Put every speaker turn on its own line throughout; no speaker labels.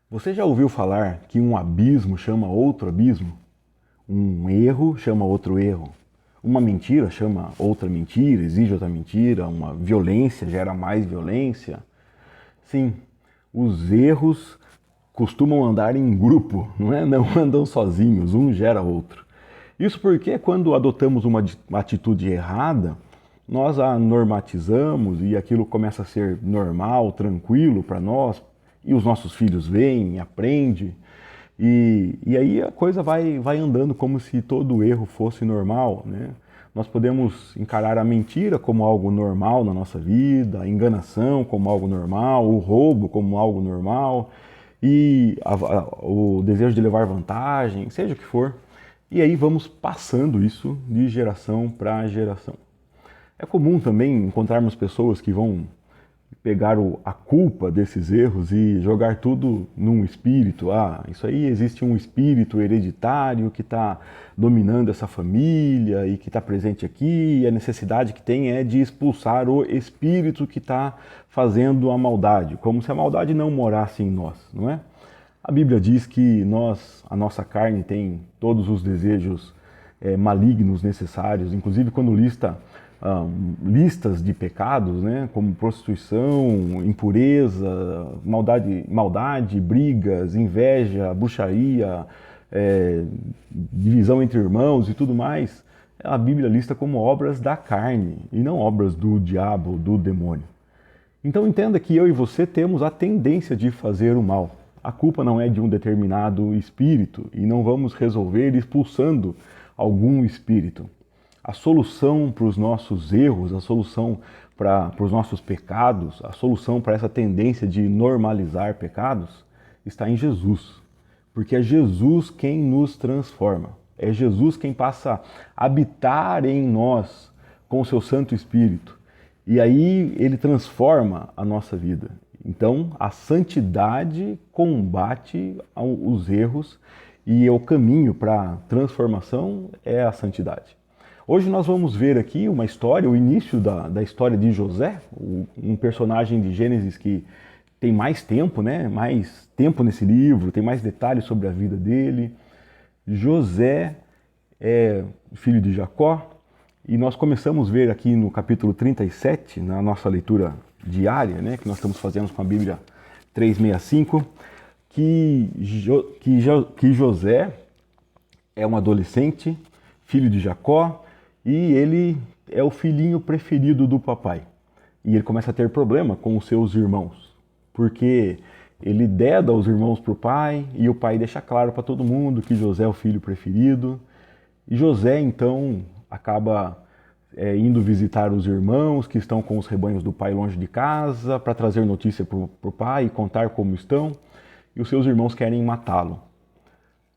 Você já ouviu falar que um abismo chama outro abismo? Um erro chama outro erro? Uma mentira chama outra mentira, exige outra mentira? Uma violência gera mais violência? Sim, os erros costumam andar em grupo, não é? Não andam sozinhos, um gera outro. Isso porque quando adotamos uma atitude errada, nós a normatizamos e aquilo começa a ser normal, tranquilo para nós, e os nossos filhos veem, aprendem, e aí a coisa vai andando como se todo erro fosse normal, né? Nós podemos encarar a mentira como algo normal na nossa vida, a enganação como algo normal, o roubo como algo normal, e o desejo de levar vantagem, seja o que for. E aí vamos passando isso de geração para geração. É comum também encontrarmos pessoas que vão pegar a culpa desses erros e jogar tudo num espírito. Ah, isso aí existe um espírito hereditário que está dominando essa família e que está presente aqui, e a necessidade que tem é de expulsar o espírito que está fazendo a maldade, como se a maldade não morasse em nós, não é? A Bíblia diz que a nossa carne tem todos os desejos malignos necessários, inclusive quando listas de pecados, né, como prostituição, impureza, maldade, brigas, inveja, bruxaria, divisão entre irmãos e tudo mais, a Bíblia lista como obras da carne e não obras do diabo, do demônio. Então entenda que eu e você temos a tendência de fazer o mal. A culpa não é de um determinado espírito e não vamos resolver expulsando algum espírito. A solução para os nossos erros, a solução para os nossos pecados, a solução para essa tendência de normalizar pecados está em Jesus. Porque é Jesus quem nos transforma. É Jesus quem passa a habitar em nós com o seu Santo Espírito. E aí ele transforma a nossa vida. Então a santidade combate os erros e o caminho para a transformação é a santidade. Hoje nós vamos ver aqui uma história, o início da história de José, um personagem de Gênesis que tem mais tempo, né? Mais tempo nesse livro, tem mais detalhes sobre a vida dele. José é filho de Jacó, e nós começamos a ver aqui no capítulo 37, na nossa leitura diária, né, que nós estamos fazendo com a Bíblia 365, que José é um adolescente, filho de Jacó, e ele é o filhinho preferido do papai. E ele começa a ter problema com os seus irmãos, porque ele deda os irmãos para o pai, e o pai deixa claro para todo mundo que José é o filho preferido. E José, então, acaba indo visitar os irmãos que estão com os rebanhos do pai longe de casa, para trazer notícia para o pai e contar como estão, e os seus irmãos querem matá-lo.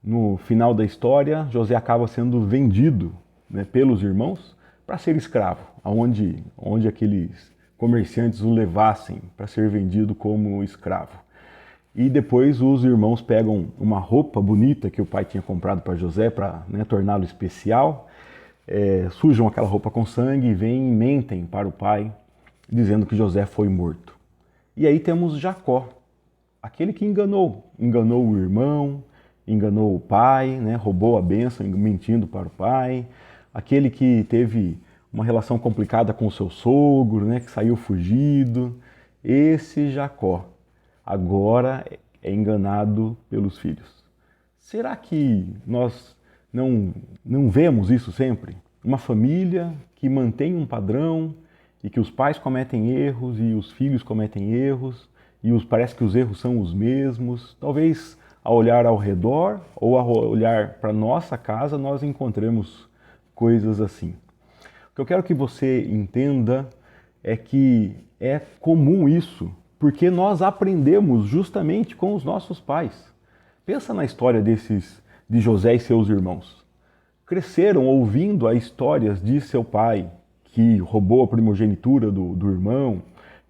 No final da história, José acaba sendo vendido, né, pelos irmãos para ser escravo, onde aqueles comerciantes o levassem para ser vendido como escravo. E depois os irmãos pegam uma roupa bonita que o pai tinha comprado para José para, né, torná-lo especial, sujam aquela roupa com sangue e vêm e mentem para o pai, dizendo que José foi morto. E aí temos Jacó, aquele que enganou o irmão, enganou o pai, né, roubou a bênção mentindo para o pai, aquele que teve uma relação complicada com o seu sogro, né, que saiu fugido. Esse Jacó agora é enganado pelos filhos. Será que nós não vemos isso sempre? Uma família que mantém um padrão e que os pais cometem erros e os filhos cometem erros e parece que os erros são os mesmos. Talvez ao olhar ao redor ou ao olhar para nossa casa nós encontremos coisas assim. O que eu quero que você entenda é que é comum isso, porque nós aprendemos justamente com os nossos pais. Pensa na história de José e seus irmãos. Cresceram ouvindo as histórias de seu pai, que roubou a primogenitura do irmão,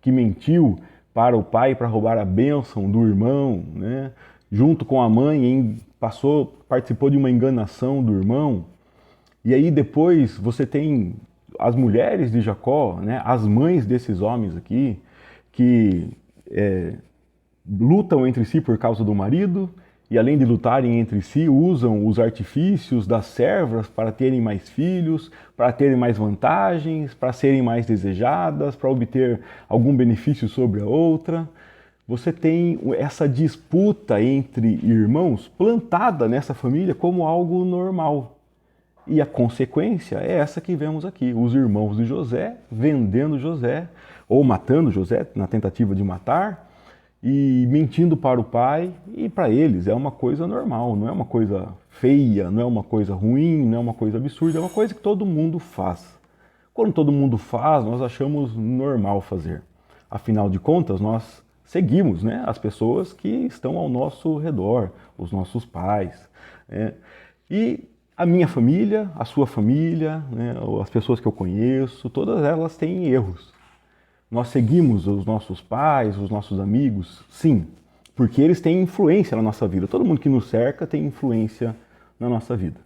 que mentiu para o pai para roubar a bênção do irmão, né? Junto com a mãe participou de uma enganação do irmão. E aí depois você tem as mulheres de Jacó, né? As mães desses homens aqui, que lutam entre si por causa do marido, e além de lutarem entre si, usam os artifícios das servas para terem mais filhos, para terem mais vantagens, para serem mais desejadas, para obter algum benefício sobre a outra. Você tem essa disputa entre irmãos plantada nessa família como algo normal. E a consequência é essa que vemos aqui. Os irmãos de José vendendo José, ou matando José na tentativa de matar, e mentindo para o pai, e para eles é uma coisa normal, não é uma coisa feia, não é uma coisa ruim, não é uma coisa absurda, é uma coisa que todo mundo faz. Quando todo mundo faz, nós achamos normal fazer. Afinal de contas, nós seguimos, né, as pessoas que estão ao nosso redor, os nossos pais. Né? E a minha família, a sua família, né, as pessoas que eu conheço, todas elas têm erros. Nós seguimos os nossos pais, os nossos amigos? Sim, porque eles têm influência na nossa vida. Todo mundo que nos cerca tem influência na nossa vida.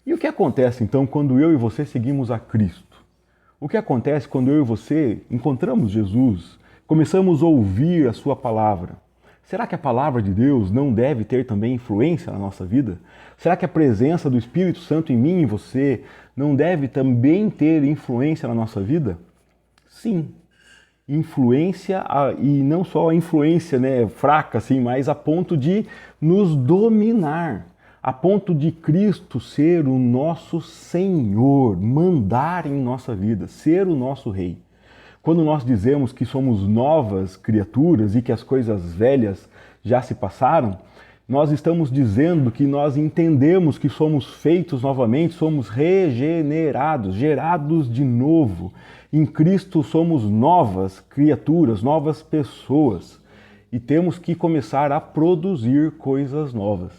E o que acontece então quando eu e você seguimos a Cristo? O que acontece quando eu e você encontramos Jesus, começamos a ouvir a sua palavra? Será que a palavra de Deus não deve ter também influência na nossa vida? Será que a presença do Espírito Santo em mim e em você não deve também ter influência na nossa vida? Sim. Influência, e não só a influência, né, fraca assim, mas a ponto de nos dominar, a ponto de Cristo ser o nosso Senhor, mandar em nossa vida, ser o nosso Rei. Quando nós dizemos que somos novas criaturas e que as coisas velhas já se passaram, nós estamos dizendo que nós entendemos que somos feitos novamente, somos regenerados, gerados de novo. Em Cristo somos novas criaturas, novas pessoas e temos que começar a produzir coisas novas.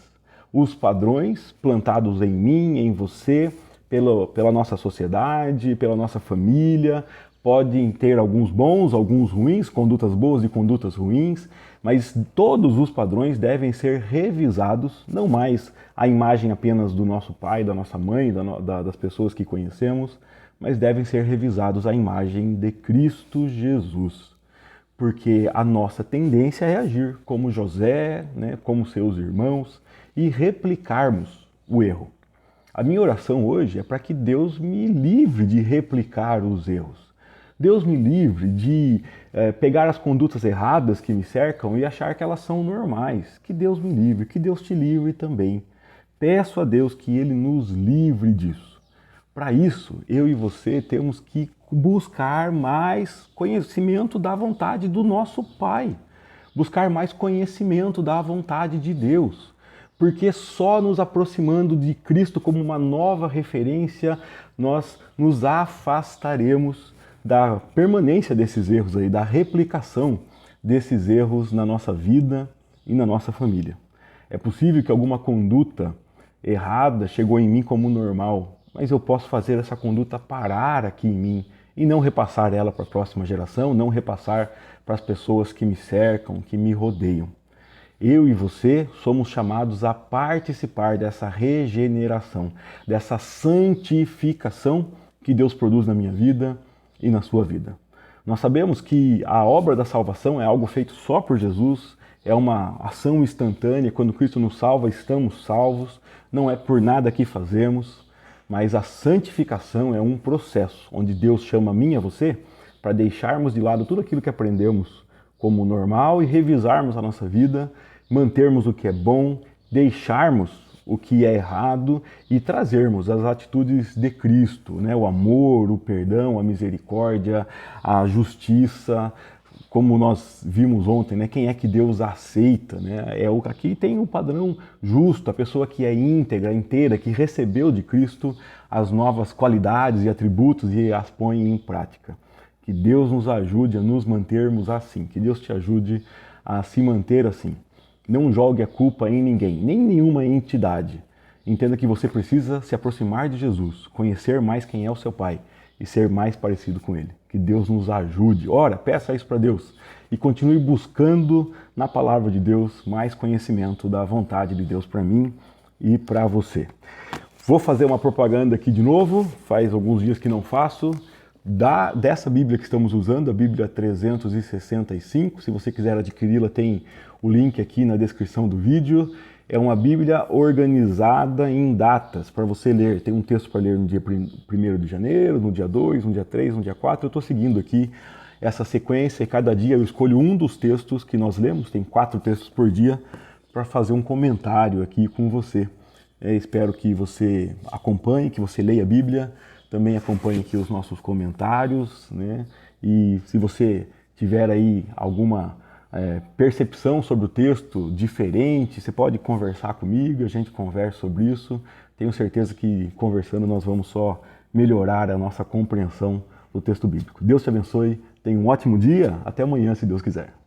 Os padrões plantados em mim, em você, pela nossa sociedade, pela nossa família, podem ter alguns bons, alguns ruins, condutas boas e condutas ruins, mas todos os padrões devem ser revisados, não mais a imagem apenas do nosso pai, da nossa mãe, das pessoas que conhecemos, mas devem ser revisados à imagem de Cristo Jesus. Porque a nossa tendência é agir como José, né, como seus irmãos, e replicarmos o erro. A minha oração hoje é para que Deus me livre de replicar os erros. Deus me livre de pegar as condutas erradas que me cercam e achar que elas são normais. Que Deus me livre, que Deus te livre também. Peço a Deus que Ele nos livre disso. Para isso, eu e você temos que buscar mais conhecimento da vontade do nosso Pai. Buscar mais conhecimento da vontade de Deus. Porque só nos aproximando de Cristo como uma nova referência, nós nos afastaremos da permanência desses erros aí, da replicação desses erros na nossa vida e na nossa família. É possível que alguma conduta errada chegou em mim como normal, mas eu posso fazer essa conduta parar aqui em mim e não repassar ela para a próxima geração, não repassar para as pessoas que me cercam, que me rodeiam. Eu e você somos chamados a participar dessa regeneração, dessa santificação que Deus produz na minha vida e na sua vida. Nós sabemos que a obra da salvação é algo feito só por Jesus, é uma ação instantânea. Quando Cristo nos salva, estamos salvos, não é por nada que fazemos, mas a santificação é um processo onde Deus chama a mim e a você para deixarmos de lado tudo aquilo que aprendemos como normal e revisarmos a nossa vida, mantermos o que é bom, deixarmos o que é errado e trazermos as atitudes de Cristo, né? O amor, o perdão, a misericórdia, a justiça, como nós vimos ontem, né? Quem é que Deus aceita, né? Aqui tem o padrão justo, a pessoa que é íntegra, inteira, que recebeu de Cristo as novas qualidades e atributos e as põe em prática. Que Deus nos ajude a nos mantermos assim, que Deus te ajude a se manter assim. Não jogue a culpa em ninguém, nem nenhuma entidade. Entenda que você precisa se aproximar de Jesus, conhecer mais quem é o seu Pai e ser mais parecido com Ele. Que Deus nos ajude. Ora, peça isso para Deus e continue buscando na palavra de Deus mais conhecimento da vontade de Deus para mim e para você. Vou fazer uma propaganda aqui de novo, faz alguns dias que não faço. dessa Bíblia que estamos usando, a Bíblia 365. Se você quiser adquiri-la, tem o link aqui na descrição do vídeo. É uma Bíblia organizada em datas para você ler. Tem um texto para ler no dia 1º de janeiro, no dia 2, no dia 3, no dia 4. Eu estou seguindo aqui essa sequência e cada dia eu escolho um dos textos que nós lemos. Tem 4 textos por dia para fazer um comentário aqui com você. Espero que você acompanhe, que você leia a Bíblia, também acompanhe aqui os nossos comentários, né? E se você tiver aí alguma percepção sobre o texto diferente, você pode conversar comigo, a gente conversa sobre isso. Tenho certeza que conversando nós vamos só melhorar a nossa compreensão do texto bíblico. Deus te abençoe, tenha um ótimo dia, até amanhã se Deus quiser.